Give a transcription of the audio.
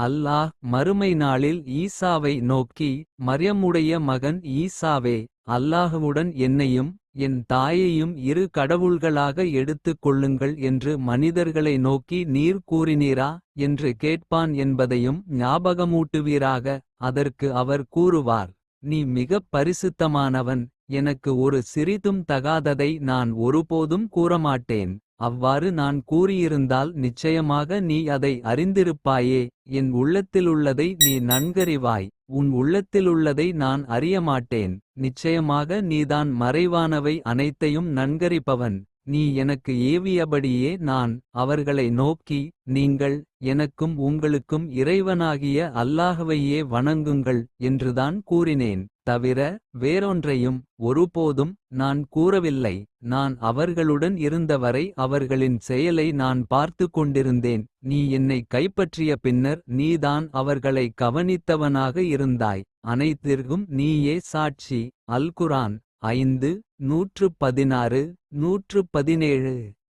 அல்லாஹ் மறுமை நாளில் ஈசாவை நோக்கி, மர்யமுடைய மகன் ஈசாவே, அல்லாஹுவுடன் என்னையும் என் தாயையும் இரு கடவுள்களாக எடுத்துக் கொள்ளுங்கள் என்று மனிதர்களை நோக்கி நீர் கூறினீரா என்று கேட்பான் என்பதையும் ஞாபகமூட்டுவீராக. அதற்கு அவர் கூறுவார், நீ மிகப் பரிசுத்தமானவன், எனக்கு ஒரு சிறிதும் தகாததை நான் ஒருபோதும் கூறமாட்டேன். அவ்வாறு நான் கூறியிருந்தால் நிச்சயமாக நீ அதை அறிந்திருப்பாயே. என் உள்ளத்திலுள்ளதை நீ நன்கறிவாய், உன் உள்ளத்திலுள்ளதை நான் அறியமாட்டேன். நிச்சயமாக நீதான் மறைவானவை அனைத்தையும் நன்கறிபவன். நீ எனக்கு ஏவியபடியே நான் அவர்களை நோக்கி, நீங்கள் எனக்கும் உங்களுக்கும் இறைவனாகிய அல்லாஹ்வையே வணங்குங்கள் என்றுதான் கூறினேன். தவிர வேறொன்றையும் ஒருபோதும் நான் கூறவில்லை. நான் அவர்களுடன் இருந்தவரை அவர்களின் செயலை நான் பார்த்து கொண்டிருந்தேன். நீ என்னை கைப்பற்றிய பின்னர் நீதான் அவர்களை கவனித்தவனாக இருந்தாய். அனைத்திற்கும் நீயே சாட்சி. அல் குர்ஆன் 5:116, 117.